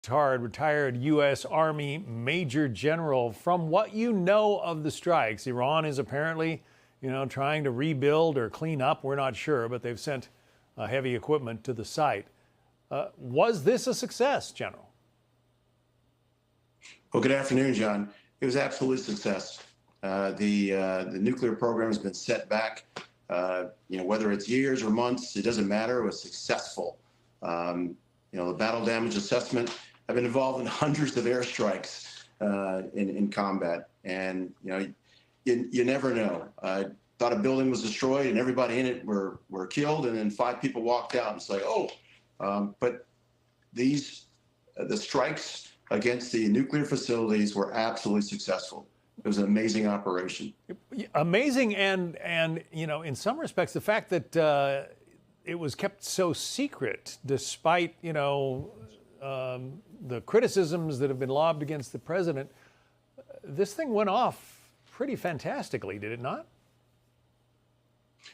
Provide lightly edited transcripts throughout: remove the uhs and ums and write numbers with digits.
Pittard, retired U.S. Army Major General. From what you know of the strikes, Iran is apparently, trying to rebuild or clean up. We're not sure, but they've sent heavy equipment to the site. Was this a success, General? Well, good afternoon, John. It was absolute success. The nuclear program has been set back. Whether it's years or months, it doesn't matter. It was successful. The battle damage assessment. I've been involved in hundreds of airstrikes in combat, and you never know. I thought a building was destroyed and everybody in it were killed, and then 5 people walked out. And it's like, but the strikes against the nuclear facilities were absolutely successful. It was an amazing operation. Amazing, and in some respects, the fact that it was kept so secret, despite the criticisms that have been lobbed against the president. This thing went off pretty fantastically, did it not?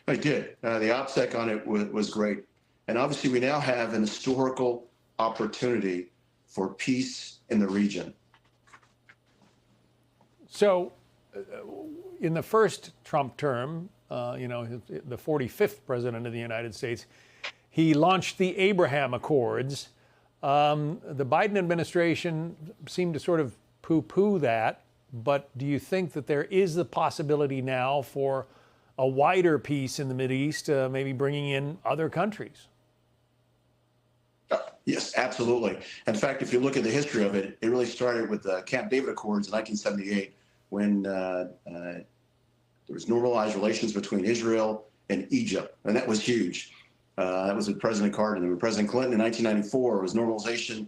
It did. The OPSEC on it was great, and obviously we now have an historical opportunity for peace in the region. So, in the first Trump term, the 45th president of the United States, he launched the Abraham Accords. The Biden administration seemed to sort of poo-poo that, but do you think that there is the possibility now for a wider peace in the Mideast, maybe bringing in other countries? Yes, absolutely. In fact, if you look at the history of it, it really started with the Camp David Accords in 1978, when there was normalized relations between Israel and Egypt, and that was huge. That was with President Carter. And with President Clinton in 1994, it was normalization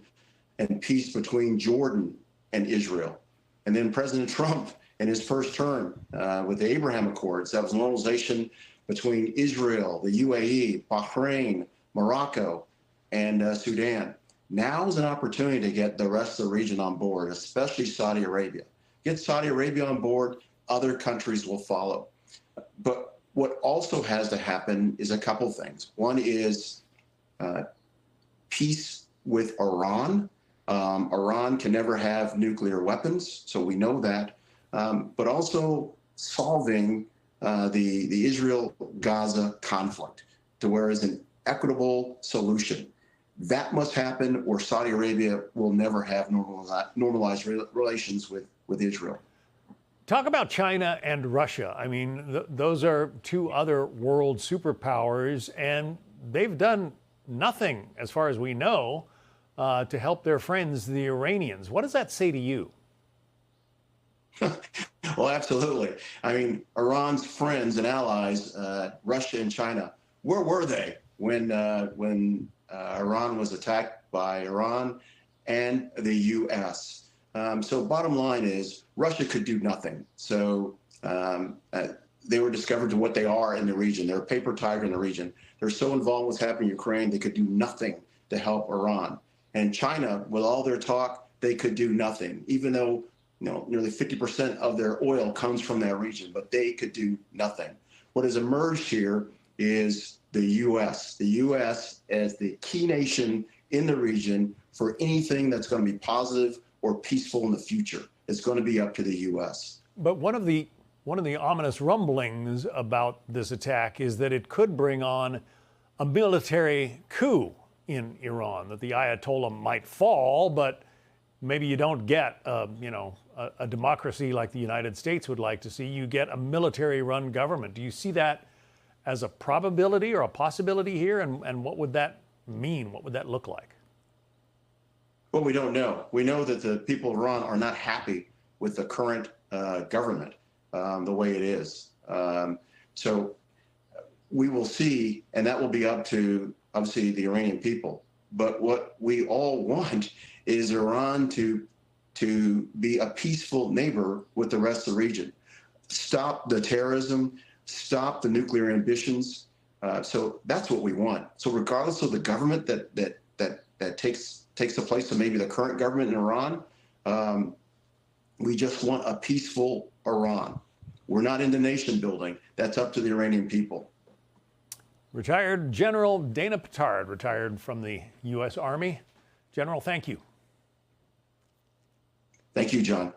and peace between Jordan and Israel. And then President Trump, in his first term with the Abraham Accords, that was normalization between Israel, the UAE, Bahrain, Morocco, and Sudan. Now is an opportunity to get the rest of the region on board, especially Saudi Arabia. Get Saudi Arabia on board, other countries will follow. But what also has to happen is a couple things. One is peace with Iran. Iran can never have nuclear weapons, so we know that. But also solving the Israel Gaza conflict to where is an equitable solution. That must happen, or Saudi Arabia will never have normalized relations with Israel. Talk about China and Russia. I mean, those are 2 other world superpowers, and they've done nothing, as far as we know, to help their friends, the Iranians. What does that say to you? Well, absolutely. I mean, Iran's friends and allies, Russia and China, where were they when Iran was attacked by Iran and the U.S.? So bottom line is Russia could do nothing. So they were discovered to what they are in the region. They're a paper tiger in the region. They're so involved with what's happening in Ukraine, they could do nothing to help Iran. And China, with all their talk, they could do nothing, even though nearly 50% of their oil comes from that region, but they could do nothing. What has emerged here is the U.S. The U.S. as the key nation in the region for anything that's going to be positive or peaceful in the future. It's going to be up to the U.S. But one of the ominous rumblings about this attack is that it could bring on a military coup in Iran, that the Ayatollah might fall, but maybe you don't get a democracy like the United States would like to see. You get a military-run government. Do you see that as a probability or a possibility here? And what would that mean? What would that look like? Well, we don't know. We know that the people of Iran are not happy with the current government, the way it is. So we will see, and that will be up to, obviously, the Iranian people. But what we all want is Iran to be a peaceful neighbor with the rest of the region. Stop the terrorism, stop the nuclear ambitions. So that's what we want. So regardless of the government that takes the place of maybe the current government in Iran, we just want a peaceful Iran. We're not into nation building. That's up to the Iranian people. Retired General Dana Pittard, retired from the U.S. Army. General, thank you. Thank you, John.